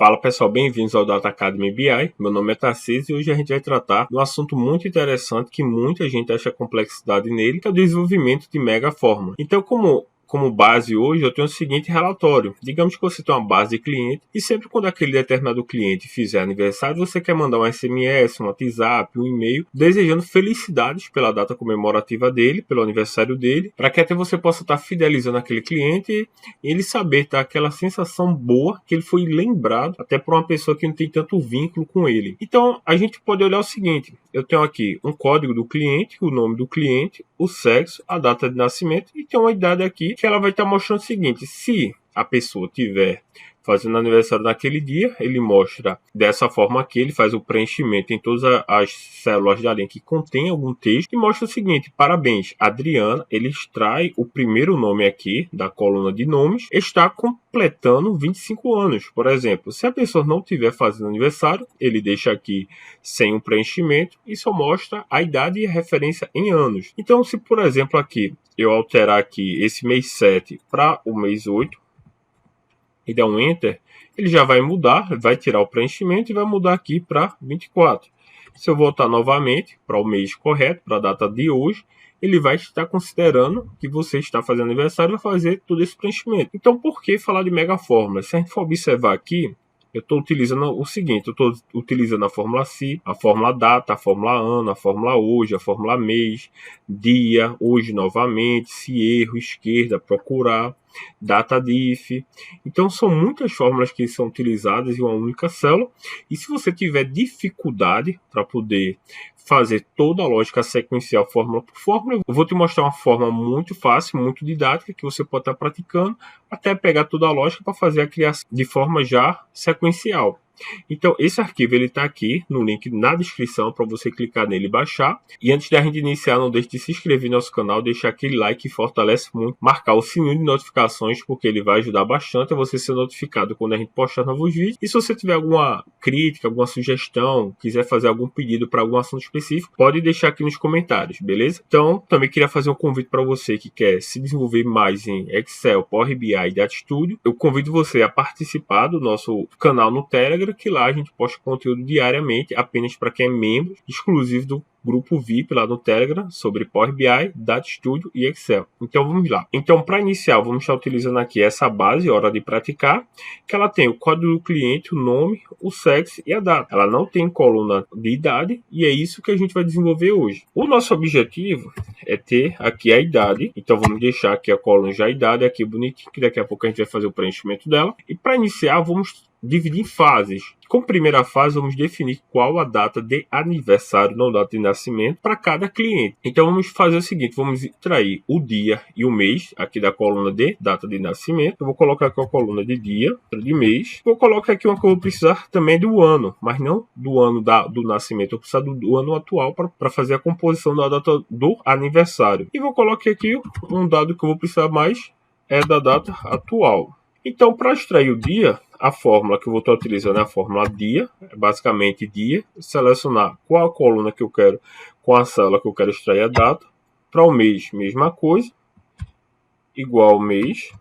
Fala pessoal, bem-vindos ao Data Academy BI. Meu nome é Tarcísio e hoje a gente vai tratar de um assunto muito interessante que muita gente acha complexidade nele, que é o desenvolvimento de mega fórmula. Então, como base hoje, eu tenho o seguinte relatório. Digamos que você tem uma base de cliente e sempre quando aquele determinado cliente fizer aniversário, você quer mandar um SMS, um WhatsApp, um e-mail, desejando felicidades pela data comemorativa dele, pelo aniversário dele, para que até você possa estar fidelizando aquele cliente e ele saber, tá? Aquela sensação boa que ele foi lembrado até por uma pessoa que não tem tanto vínculo com ele. Então, a gente pode olhar o seguinte. Eu tenho aqui um código do cliente, o nome do cliente, o sexo, a data de nascimento e tem uma idade aqui que ela vai estar mostrando o seguinte: se a pessoa tiver fazendo aniversário naquele dia, ele mostra dessa forma aqui, ele faz o preenchimento em todas as células da linha que contém algum texto e mostra o seguinte: parabéns, Adriana. Ele extrai o primeiro nome aqui da coluna de nomes, está completando 25 anos. Por exemplo, se a pessoa não estiver fazendo aniversário, ele deixa aqui sem o preenchimento e só mostra a idade e a referência em anos. Então, se por exemplo aqui eu alterar aqui esse mês 7 para o mês 8 e der um Enter, ele já vai mudar, vai tirar o preenchimento e vai mudar aqui para 24. Se eu voltar novamente para o mês correto, para a data de hoje, ele vai estar considerando que você está fazendo aniversário e vai fazer todo esse preenchimento. Então, por que falar de mega fórmula? Se a gente for observar aqui, eu estou utilizando o seguinte: eu estou utilizando a fórmula SI, a fórmula data, a fórmula ano, a fórmula hoje, a fórmula mês, dia, hoje novamente, se erro, esquerda, procurar, data diff. Então são muitas fórmulas que são utilizadas em uma única célula, e se você tiver dificuldade para poder fazer toda a lógica sequencial fórmula por fórmula, eu vou te mostrar uma forma muito fácil, muito didática, que você pode estar praticando até pegar toda a lógica para fazer a criação de forma já sequencial. Então, esse arquivo ele está aqui no link na descrição para você clicar nele e baixar. E antes da gente iniciar, não deixe de se inscrever no nosso canal, deixar aquele like que fortalece muito, marcar o sininho de notificações, porque ele vai ajudar bastante a você ser notificado quando a gente postar novos vídeos. E se você tiver alguma crítica, alguma sugestão, quiser fazer algum pedido para algum assunto específico, pode deixar aqui nos comentários, beleza? Então, também queria fazer um convite para você que quer se desenvolver mais em Excel, Power BI e Data Studio. Eu convido você a participar do nosso canal no Telegram, que lá a gente posta conteúdo diariamente, apenas para quem é membro, exclusivo do grupo VIP lá no Telegram, sobre Power BI, Data Studio e Excel. Então vamos lá. Então, para iniciar, vamos estar utilizando aqui essa base, hora de praticar, que ela tem o código do cliente, o nome, o sexo e a data. Ela não tem coluna de idade e é isso que a gente vai desenvolver hoje. O nosso objetivo é ter aqui a idade, então vamos deixar aqui a coluna já a idade, aqui bonitinho, que daqui a pouco a gente vai fazer o preenchimento dela. E para iniciar, vamos dividir em fases. Como primeira fase, vamos definir qual a data de aniversário, não data de nascimento, para cada cliente. Então vamos fazer o seguinte: vamos extrair o dia e o mês aqui da coluna de data de nascimento. Eu vou colocar aqui a coluna de dia, de mês. Vou colocar aqui uma que eu vou precisar também do ano, mas não do ano do nascimento. Eu preciso do ano atual para fazer a composição da data do aniversário. E vou colocar aqui um dado que eu vou precisar mais, é da data atual. Então, para extrair o dia, a fórmula que eu vou estar utilizando é a fórmula dia, basicamente dia, selecionar qual a coluna que eu quero, com a célula que eu quero extrair a data. Para o mês, mesma coisa, igual mês,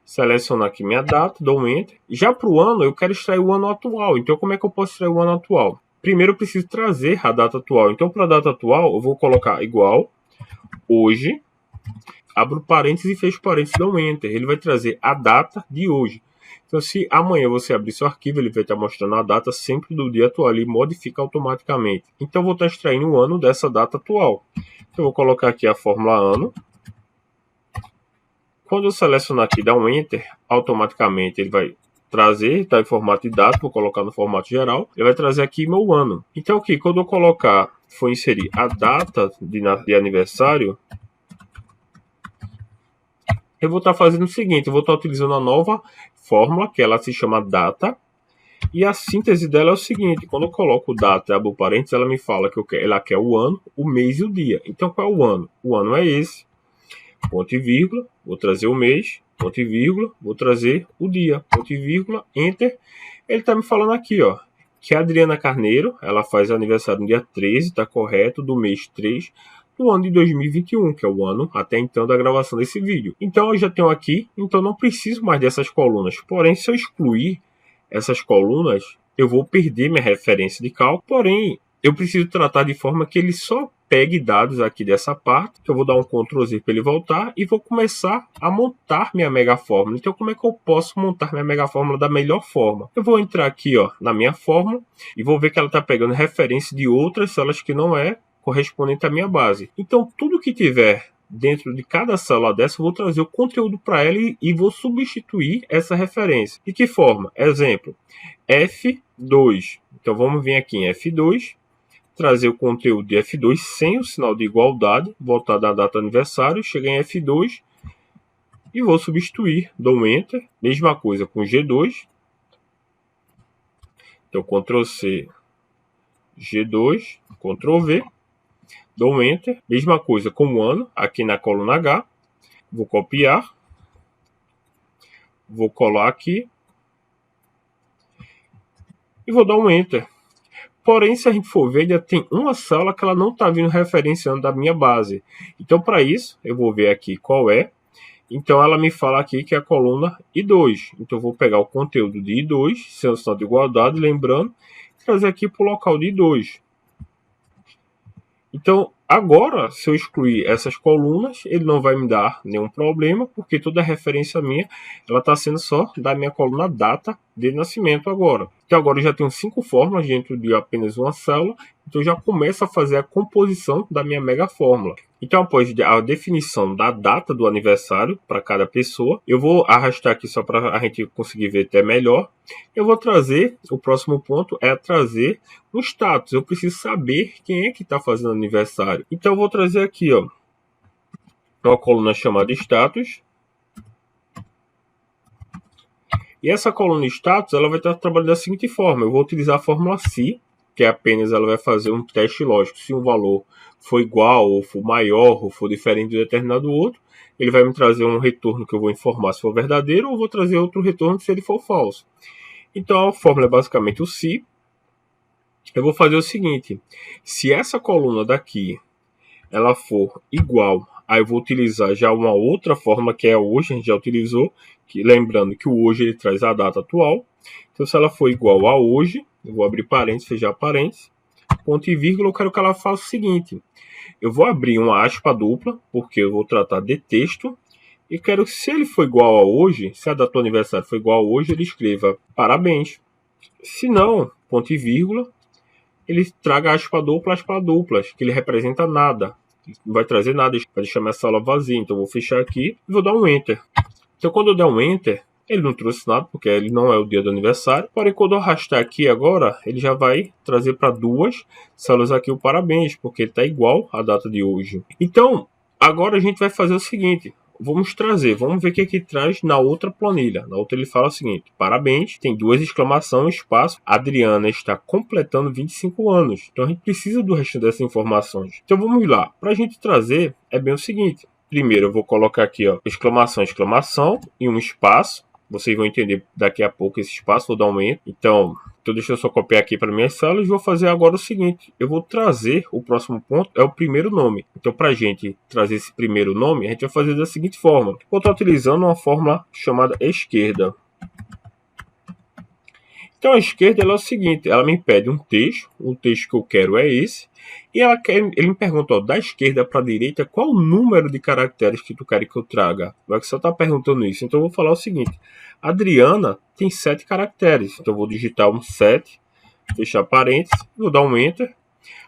selecionar aqui minha data, dou um Enter. Já para o ano, eu quero extrair o ano atual, então como é que eu posso extrair o ano atual? Primeiro eu preciso trazer a data atual, então para a data atual eu vou colocar igual, hoje, abro parênteses e fecho parênteses, dá um Enter. Ele vai trazer a data de hoje. Então, se amanhã você abrir seu arquivo, ele vai estar mostrando a data sempre do dia atual e modifica automaticamente. Então, eu vou estar extraindo o ano dessa data atual. Então, eu vou colocar aqui a fórmula ano. Quando eu selecionar aqui, dar um Enter, automaticamente ele vai trazer, está em formato de data, vou colocar no formato geral, ele vai trazer aqui meu ano. Então, aqui, quando eu colocar, for inserir a data de aniversário, eu vou estar fazendo o seguinte: eu vou estar utilizando a nova fórmula, que ela se chama data, e a síntese dela é o seguinte: quando eu coloco data e abro parênteses, ela me fala que ela quer o ano, o mês e o dia. Então, qual é o ano? O ano é esse, ponto e vírgula, vou trazer o mês, ponto e vírgula, vou trazer o dia, ponto e vírgula, Enter. Ele está me falando aqui, ó, que a Adriana Carneiro, ela faz aniversário no dia 13, está correto, do mês 3, do ano de 2021, que é o ano até então da gravação desse vídeo. Então eu já tenho aqui, então não preciso mais dessas colunas. Porém, se eu excluir essas colunas, eu vou perder minha referência de cálculo. Porém, eu preciso tratar de forma que ele só pegue dados aqui dessa parte, que eu vou dar um Ctrl Z para ele voltar, e vou começar a montar minha mega fórmula. Então, como é que eu posso montar minha mega fórmula da melhor forma? Eu vou entrar aqui, ó, na minha fórmula, e vou ver que ela está pegando referência de outras células que não é correspondente à minha base. Então, tudo que tiver dentro de cada célula dessa, eu vou trazer o conteúdo para ela e vou substituir essa referência. De que forma? Exemplo, F2. Então, vamos vir aqui em F2, trazer o conteúdo de F2 sem o sinal de igualdade, voltar da data aniversário, chegar em F2 e vou substituir, dou um Enter, mesma coisa com G2, então Ctrl C, G2, Ctrl V, dou um Enter, mesma coisa com o ano, aqui na coluna H, vou copiar, vou colar aqui e vou dar um Enter. Porém, se a gente for ver, já tem uma célula que ela não está vindo referenciando da minha base. Então, para isso, eu vou ver aqui qual é. Então, ela me fala aqui que é a coluna I2. Então, eu vou pegar o conteúdo de I2, sem o sinal de igualdade, lembrando, e trazer aqui para o local de I2. Então, agora, se eu excluir essas colunas, ele não vai me dar nenhum problema, porque toda a referência minha, ela está sendo só da minha coluna data de nascimento agora. Então, agora eu já tenho 5 fórmulas dentro de apenas uma célula, então eu já começo a fazer a composição da minha mega fórmula. Então, após a definição da data do aniversário para cada pessoa, eu vou arrastar aqui só para a gente conseguir ver até melhor. Eu vou trazer, o próximo ponto é trazer um status. Eu preciso saber quem é que está fazendo aniversário. Então, eu vou trazer aqui, ó, uma coluna chamada status. E essa coluna status, ela vai estar trabalhando da seguinte forma. Eu vou utilizar a fórmula se, que é apenas ela vai fazer um teste lógico. Se um valor for igual, ou for maior, ou for diferente de um determinado outro, ele vai me trazer um retorno que eu vou informar se for verdadeiro, ou vou trazer outro retorno se ele for falso. Então, a fórmula é basicamente o se. Eu vou fazer o seguinte. Se essa coluna daqui, ela for igual, aí eu vou utilizar já uma outra fórmula, que é hoje, a gente já utilizou, que, lembrando que o hoje ele traz a data atual. Então, se ela for igual a hoje, eu vou abrir parênteses, fechar parênteses, ponto e vírgula, eu quero que ela faça o seguinte. Eu vou abrir uma aspa dupla, porque eu vou tratar de texto, e quero que, se ele for igual a hoje, se a data do aniversário for igual a hoje, ele escreva parabéns. Se não, ponto e vírgula, ele traga aspa duplas, que ele representa nada. Não vai trazer nada, vai deixar minha sala vazia. Então, eu vou fechar aqui e vou dar um Enter. Então, quando eu der um Enter, ele não trouxe nada, porque ele não é o dia do aniversário. Porém, quando eu arrastar aqui agora, ele já vai trazer para duas células aqui o parabéns, porque ele está igual à data de hoje. Então, agora a gente vai fazer o seguinte. Vamos ver o que aqui traz na outra planilha. Na outra ele fala o seguinte. Parabéns, tem 2 exclamações, espaço. Adriana está completando 25 anos. Então, a gente precisa do resto dessas informações. Então, vamos lá. Para a gente trazer, é bem o seguinte. Primeiro, eu vou colocar aqui, ó, exclamação, exclamação e um espaço. Vocês vão entender daqui a pouco esse espaço, vou dar um Enter. Então, deixa eu só copiar aqui para minhas células e vou fazer agora o seguinte. Eu vou trazer, o próximo ponto é o primeiro nome. Então, para a gente trazer esse primeiro nome, a gente vai fazer da seguinte forma. Vou estar utilizando uma fórmula chamada esquerda. Então, a esquerda ela é o seguinte, ela me pede um texto, o texto que eu quero é esse, e ele me pergunta, ó, da esquerda para a direita, qual o número de caracteres que tu quer que eu traga? O Excel está perguntando isso, então eu vou falar o seguinte, Adriana tem 7 caracteres, então eu vou digitar um 7, fechar parênteses, vou dar um Enter.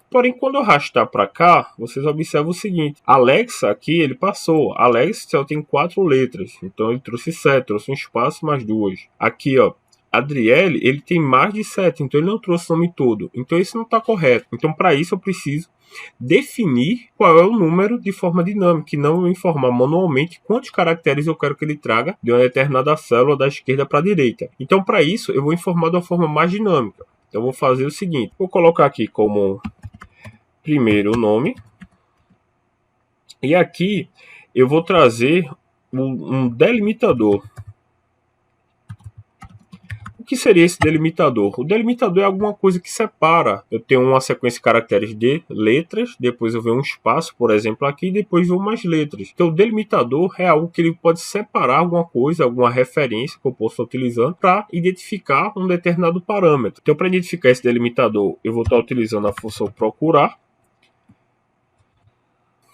Porém, quando eu arrastar para cá, vocês observam o seguinte, Alexa aqui, ele passou, Alexa só tem 4 letras, então ele trouxe 7, trouxe um espaço mais 2. Aqui, ó, Adriele, ele tem mais de 7, então ele não trouxe o nome todo. Então isso não está correto. Então para isso eu preciso definir qual é o número de forma dinâmica, e não informar manualmente quantos caracteres eu quero que ele traga de uma determinada célula da esquerda para a direita. Então para isso eu vou informar de uma forma mais dinâmica. Então eu vou fazer o seguinte, vou colocar aqui como primeiro nome, e aqui eu vou trazer um delimitador. O que seria esse delimitador? O delimitador é alguma coisa que separa. Eu tenho uma sequência de caracteres de letras, depois eu venho um espaço, por exemplo, aqui, e depois vem umas letras. Então o delimitador é algo que ele pode separar alguma coisa, alguma referência que eu posso estar utilizando para identificar um determinado parâmetro. Então para identificar esse delimitador, eu vou estar utilizando a função procurar.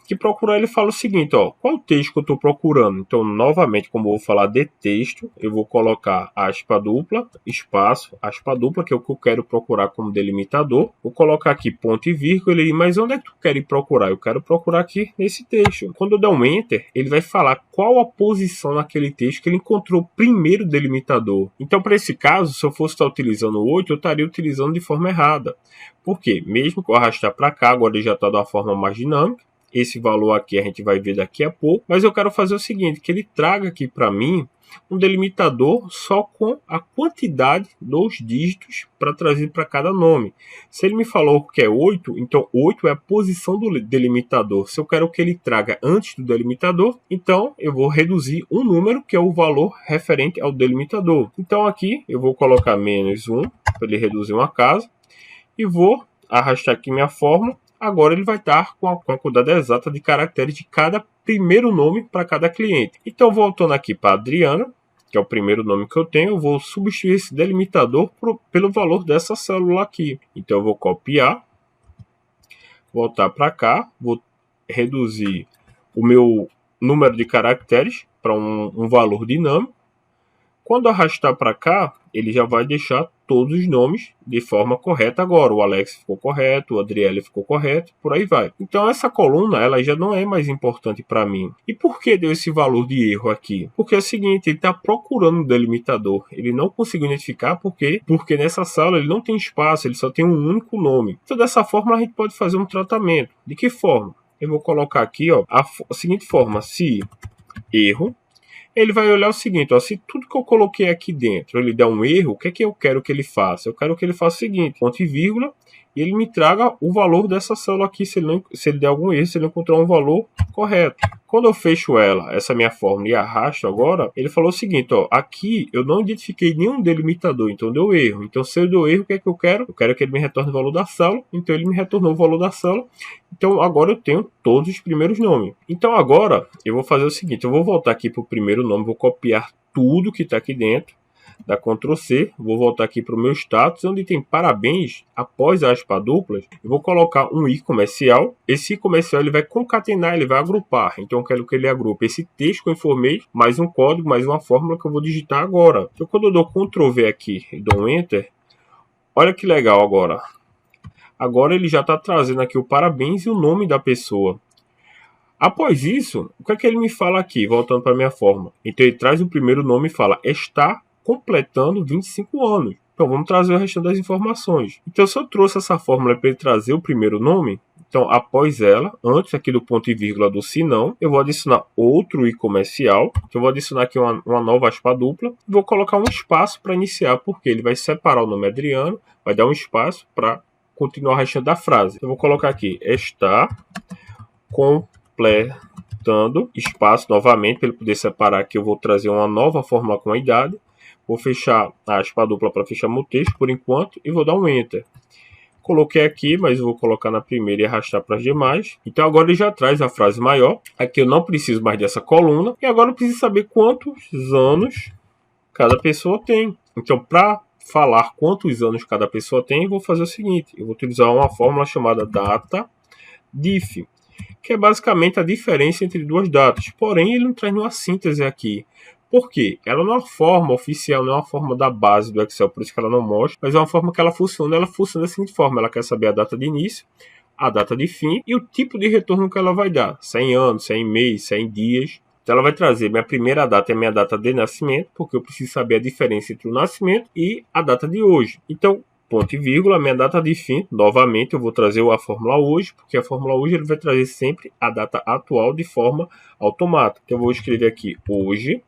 Que procurar ele fala o seguinte, ó, qual o texto que eu estou procurando? Então, novamente, como eu vou falar de texto, eu vou colocar aspa dupla, espaço, aspa dupla, que é o que eu quero procurar como delimitador. Vou colocar aqui ponto e vírgula, mas onde é que tu quer ir procurar? Eu quero procurar aqui nesse texto. Quando eu der um enter, ele vai falar qual a posição naquele texto que ele encontrou primeiro delimitador. Então, para esse caso, se eu fosse estar utilizando o 8, eu estaria utilizando de forma errada. Por quê? Mesmo que eu arrastar para cá, agora ele já está de uma forma mais dinâmica. Esse valor aqui a gente vai ver daqui a pouco, mas eu quero fazer o seguinte, que ele traga aqui para mim um delimitador só com a quantidade dos dígitos para trazer para cada nome. Se ele me falou que é 8, então 8 é a posição do delimitador. Se eu quero que ele traga antes do delimitador, então eu vou reduzir um número que é o valor referente ao delimitador. Então aqui eu vou colocar menos 1 para ele reduzir uma casa e vou arrastar aqui minha fórmula. Agora ele vai estar com a quantidade exata de caracteres de cada primeiro nome para cada cliente. Então, voltando aqui para Adriana, que é o primeiro nome que eu tenho, eu vou substituir esse delimitador pelo valor dessa célula aqui. Então, eu vou copiar, voltar para cá, vou reduzir o meu número de caracteres para um valor dinâmico. Quando arrastar para cá, ele já vai deixar todos os nomes de forma correta agora. O Alex ficou correto, o Adriele ficou correto, por aí vai. Então essa coluna ela já não é mais importante para mim. E por que deu esse valor de erro aqui? Porque é o seguinte, ele está procurando um delimitador. Ele não conseguiu identificar porque nessa sala ele não tem espaço, ele só tem um único nome. Então dessa forma a gente pode fazer um tratamento. De que forma? Eu vou colocar aqui ó, a seguinte forma, se erro, ele vai olhar o seguinte, ó, se tudo que eu coloquei aqui dentro ele der um erro, o que é que eu quero que ele faça? Eu quero que ele faça o seguinte, ponto e vírgula, e ele me traga o valor dessa célula aqui, se ele der algum erro, se ele encontrar um valor correto. Quando eu fecho essa minha fórmula e arrasto agora, ele falou o seguinte, ó, aqui eu não identifiquei nenhum delimitador, então deu erro. Então se eu deu erro, o que é que eu quero? Eu quero que ele me retorne o valor da célula, então ele me retornou o valor da célula. Então agora eu tenho todos os primeiros nomes. Então agora eu vou fazer o seguinte, eu vou voltar aqui para o primeiro nome, vou copiar tudo que está aqui dentro, dá Ctrl C, vou voltar aqui para o meu status, onde tem parabéns, após a aspa duplas, eu vou colocar um i comercial, esse i comercial ele vai concatenar, ele vai agrupar, então eu quero que ele agrupe esse texto que eu informei, mais um código, mais uma fórmula que eu vou digitar agora. Então quando eu dou Ctrl V aqui e dou um Enter, olha que legal agora. Agora ele já está trazendo aqui o parabéns e o nome da pessoa. Após isso, o que é que ele me fala aqui, voltando para a minha fórmula? Então ele traz o primeiro nome e fala, está completando 25 anos. Então vamos trazer o restante das informações. Então se eu trouxe essa fórmula para ele trazer o primeiro nome, então após ela, antes aqui do ponto e vírgula do se não, eu vou adicionar outro i comercial. Então eu vou adicionar aqui uma nova aspa dupla. Vou colocar um espaço para iniciar, porque ele vai separar o nome Adriano, vai dar um espaço para continuar o restante da frase. Eu vou colocar aqui, está completando, espaço novamente, para ele poder separar aqui, eu vou trazer uma nova fórmula com a idade. Vou fechar a aspa dupla para fechar meu texto por enquanto e vou dar um Enter. Coloquei aqui, mas vou colocar na primeira e arrastar para as demais. Então agora ele já traz a frase maior. Aqui eu não preciso mais dessa coluna. E agora eu preciso saber quantos anos cada pessoa tem. Então para falar quantos anos cada pessoa tem, eu vou fazer o seguinte. Eu vou utilizar uma fórmula chamada data_dif, que é basicamente a diferença entre duas datas. Porém, ele não traz nenhuma síntese aqui. Por quê? Ela não é uma forma oficial, não é uma forma da base do Excel, por isso que ela não mostra, mas é uma forma que ela funciona da seguinte forma, ela quer saber a data de início, a data de fim e o tipo de retorno que ela vai dar, se é em anos, se é em mês, se é em dias. Então ela vai trazer minha primeira data é minha data de nascimento, porque eu preciso saber a diferença entre o nascimento e a data de hoje. Então, ponto e vírgula, minha data de fim, novamente eu vou trazer a fórmula hoje, porque a fórmula hoje ele vai trazer sempre a data atual de forma automática. Então eu vou escrever aqui hoje,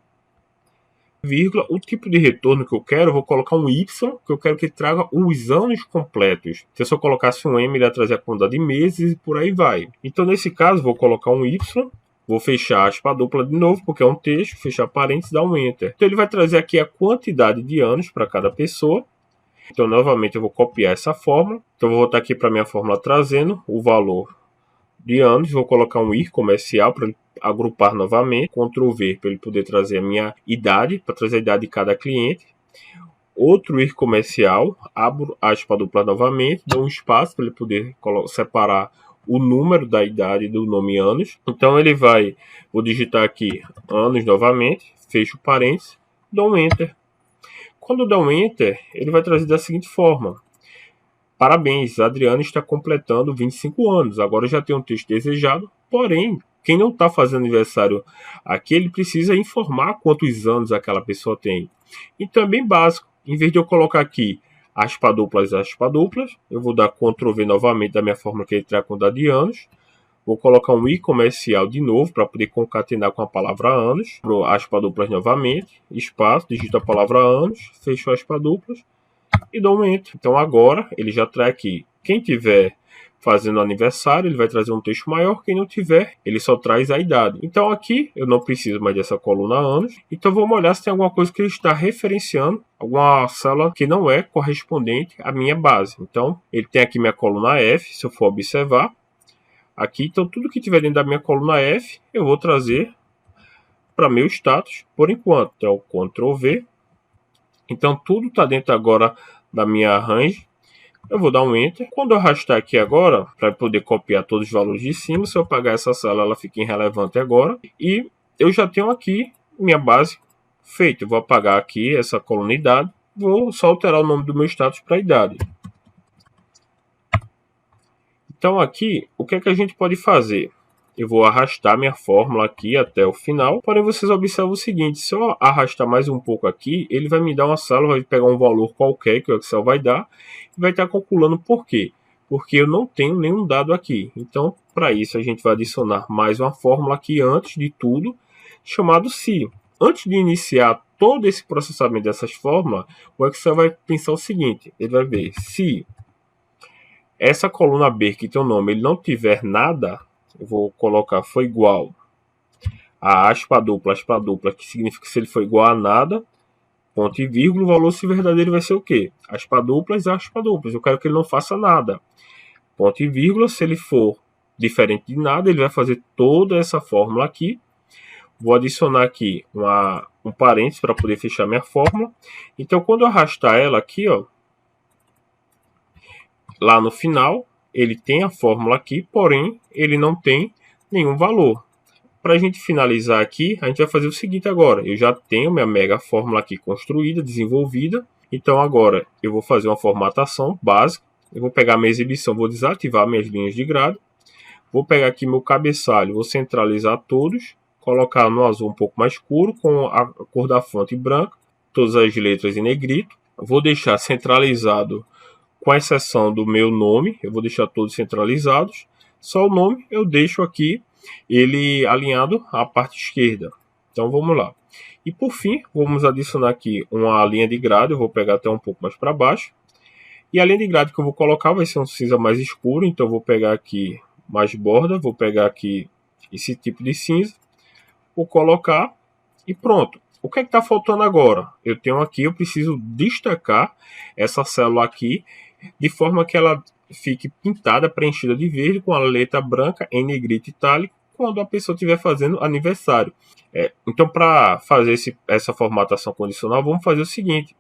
vírgula, o tipo de retorno que eu quero, eu vou colocar um Y, que eu quero que traga os anos completos. Então, se eu colocasse um M, ele ia trazer a quantidade de meses e por aí vai. Então, nesse caso, vou colocar um Y, Vou fechar aspa dupla de novo, porque é um texto, fechar parênteses, dar um Enter. Então ele vai trazer aqui a quantidade de anos para cada pessoa. Então novamente eu vou copiar essa fórmula. Então eu vou voltar aqui para a minha fórmula trazendo o valor de anos. Vou colocar um IR comercial para ele agrupar novamente. Ctrl V para ele poder trazer a minha idade, para trazer a idade de cada cliente. Outro IR comercial, abro aspa dupla novamente, dou um espaço para ele poder separar o número da idade do nome anos. Então ele vai, vou digitar aqui anos novamente, fecho parênteses, dou um Enter. Quando dou um Enter, ele vai trazer da seguinte forma: parabéns, Adriano está completando 25 anos. Agora já tem um texto desejado, porém, quem não está fazendo aniversário aqui, ele precisa informar quantos anos aquela pessoa tem. Então é bem básico. Em vez de eu colocar aqui aspa duplas, eu vou dar Ctrl V novamente da minha fórmula que ele traz a quantidade de anos. Vou colocar um I comercial de novo para poder concatenar com a palavra anos. Pro aspa duplas novamente, espaço, digito a palavra anos, fecho aspa duplas e dou um Enter. Então agora ele já traz aqui. Quem tiver fazendo aniversário, ele vai trazer um texto maior. Quem não tiver, ele só traz a idade. Então aqui eu não preciso mais dessa coluna anos. Então vamos olhar se tem alguma coisa que ele está referenciando, alguma célula que não é correspondente à minha base. Então ele tem aqui minha coluna F, se eu for observar. Aqui, então tudo que tiver dentro da minha coluna F, eu vou trazer para meu status por enquanto. Então Ctrl V. Então tudo está dentro agora da minha range. Eu vou dar um Enter. Quando eu arrastar aqui agora, para poder copiar todos os valores de cima, se eu apagar essa célula, ela fica irrelevante agora. E eu já tenho aqui minha base feita. Eu vou apagar aqui essa coluna idade. Vou só alterar o nome do meu status para idade. Então aqui, o que é que a gente pode fazer? Eu vou arrastar minha fórmula aqui até o final. Porém, vocês observam o seguinte: se eu arrastar mais um pouco aqui, ele vai me dar uma célula, vai pegar um valor qualquer que o Excel vai dar e vai estar calculando por quê? Porque eu não tenho nenhum dado aqui. Então, para isso, a gente vai adicionar mais uma fórmula aqui antes de tudo, chamado se. Antes de iniciar todo esse processamento dessas fórmulas, o Excel vai pensar o seguinte: ele vai ver se essa coluna B que tem o nome, ele não tiver nada. Eu vou colocar foi igual a aspa dupla, que significa que se ele for igual a nada, ponto e vírgula, o valor se verdadeiro vai ser o quê? Aspa duplas. Eu quero que ele não faça nada. Ponto e vírgula, se ele for diferente de nada, ele vai fazer toda essa fórmula aqui. Vou adicionar aqui um parênteses para poder fechar minha fórmula. Então, quando eu arrastar ela aqui, ó, lá no final, ele tem a fórmula aqui, porém, ele não tem nenhum valor. Para a gente finalizar aqui, a gente vai fazer o seguinte agora. Eu já tenho minha mega fórmula aqui construída, desenvolvida. Então, agora, eu vou fazer uma formatação básica. Eu vou pegar minha exibição, vou desativar minhas linhas de grade. Vou pegar aqui meu cabeçalho, vou centralizar todos. Colocar no azul um pouco mais escuro, com a cor da fonte branca. Todas as letras em negrito. Vou deixar centralizado, com exceção do meu nome, eu vou deixar todos centralizados. Só o nome eu deixo aqui, ele alinhado à parte esquerda. Então vamos lá. E por fim, vamos adicionar aqui uma linha de grade, eu vou pegar até um pouco mais para baixo. E a linha de grade que eu vou colocar vai ser um cinza mais escuro, então eu vou pegar aqui mais borda, vou pegar aqui esse tipo de cinza, vou colocar e pronto. O que é que está faltando agora? Eu tenho aqui, eu preciso destacar essa célula aqui, de forma que ela fique pintada, preenchida de verde, com a letra branca em negrito itálico, quando a pessoa estiver fazendo aniversário. Então, para fazer essa formatação condicional, vamos fazer o seguinte.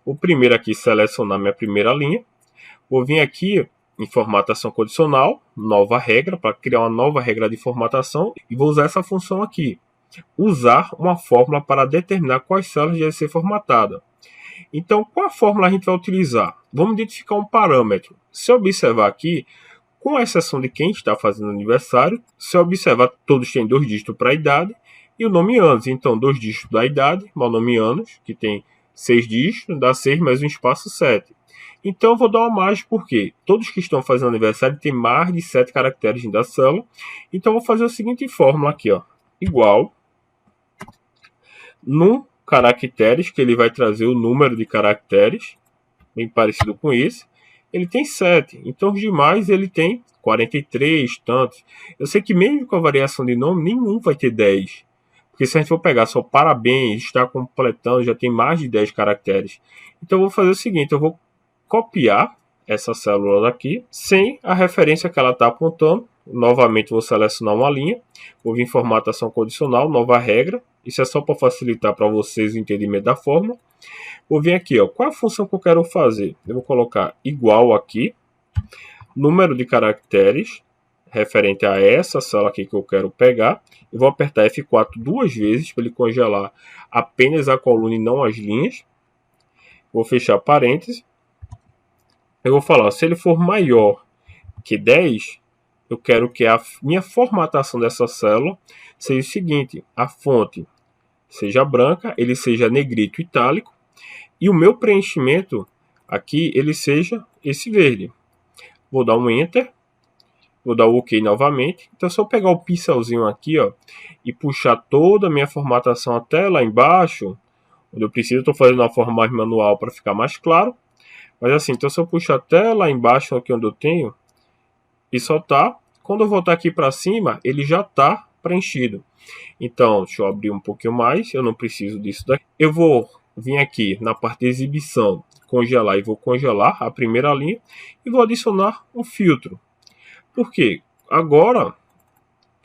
Vou primeiro aqui selecionar minha primeira linha. Vou vir aqui em formatação condicional, nova regra, para criar uma nova regra de formatação. E vou usar essa função aqui. Usar uma fórmula para determinar quais células devem ser formatadas. Então, qual a fórmula a gente vai utilizar? Vamos identificar um parâmetro. Se eu observar aqui, com exceção de quem está fazendo aniversário, se eu observar, todos têm 2 dígitos para a idade e o nome anos. Então, 2 dígitos da idade, mais o nome anos, que tem 6 dígitos, dá 6 mais um espaço 7. Então, eu vou dar uma margem porque todos que estão fazendo aniversário têm mais de 7 caracteres da célula. Então, eu vou fazer a seguinte fórmula aqui, ó, igual num caracteres, que ele vai trazer o número de caracteres, bem parecido com esse. Ele tem 7, então os demais ele tem 43, tantos. Eu sei que mesmo com a variação de nome, nenhum vai ter 10. Porque se a gente for pegar só parabéns, está completando, já tem mais de 10 caracteres. Então eu vou fazer o seguinte, eu vou copiar essa célula daqui, sem a referência que ela está apontando. Novamente vou selecionar uma linha, vou vir em formatação condicional, nova regra. Isso é só para facilitar para vocês o entendimento da fórmula. Vou vir aqui, ó, qual é a função que eu quero fazer? Eu vou colocar igual aqui, número de caracteres, referente a essa célula aqui que eu quero pegar. Eu vou apertar F4 duas vezes para ele congelar apenas a coluna e não as linhas. Vou fechar parênteses. Eu vou falar, se ele for maior que 10, eu quero que a minha formatação dessa célula seja o seguinte, a fonte seja branca, ele seja negrito itálico, e o meu preenchimento aqui, ele seja esse verde. Vou dar um Enter. Vou dar o OK novamente. Então, se eu pegar o pincelzinho aqui, ó, e puxar toda a minha formatação até lá embaixo, onde eu preciso, estou fazendo uma forma mais manual para ficar mais claro. Mas assim, então se eu puxar até lá embaixo, aqui onde eu tenho, e soltar, quando eu voltar aqui para cima, ele já está preenchido. Então, deixa eu abrir um pouquinho mais, eu não preciso disso daqui. Eu vou vir aqui na parte de exibição, congelar, e vou congelar a primeira linha, e vou adicionar um filtro. Por quê? Agora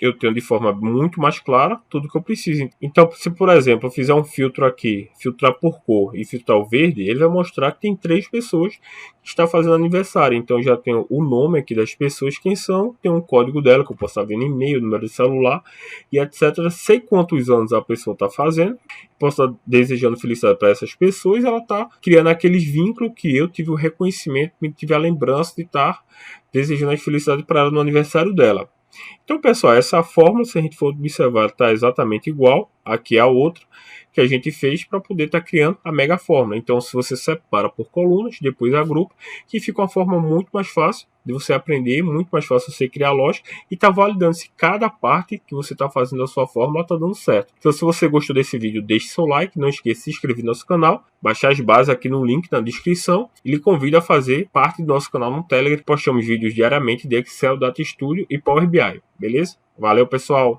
eu tenho de forma muito mais clara tudo que eu preciso. Então, se por exemplo eu fizer um filtro aqui, filtrar por cor e filtrar o verde, ele vai mostrar que tem 3 pessoas que estão fazendo aniversário. Então, já tenho o nome aqui das pessoas, quem são, tem um código dela que eu posso estar vendo e-mail, número de celular e etc. Sei quantos anos a pessoa está fazendo, posso estar desejando felicidade para essas pessoas, ela está criando aqueles vínculos que eu tive o reconhecimento, tive a lembrança de estar desejando as felicidades para ela no aniversário dela. Então, pessoal, essa fórmula, se a gente for observar, está exatamente igual aqui a outra que a gente fez para poder estar criando a mega fórmula. Então, se você separa por colunas, depois agrupa, que fica uma forma muito mais fácil de você aprender, muito mais fácil você criar lógica e tá validando se cada parte que você está fazendo da sua fórmula está dando certo. Então, se você gostou desse vídeo, deixe seu like, não esqueça de se inscrever no nosso canal, baixar as bases aqui no link na descrição e lhe convido a fazer parte do nosso canal no Telegram, postamos vídeos diariamente de Excel, Data Studio e Power BI, beleza? Valeu, pessoal!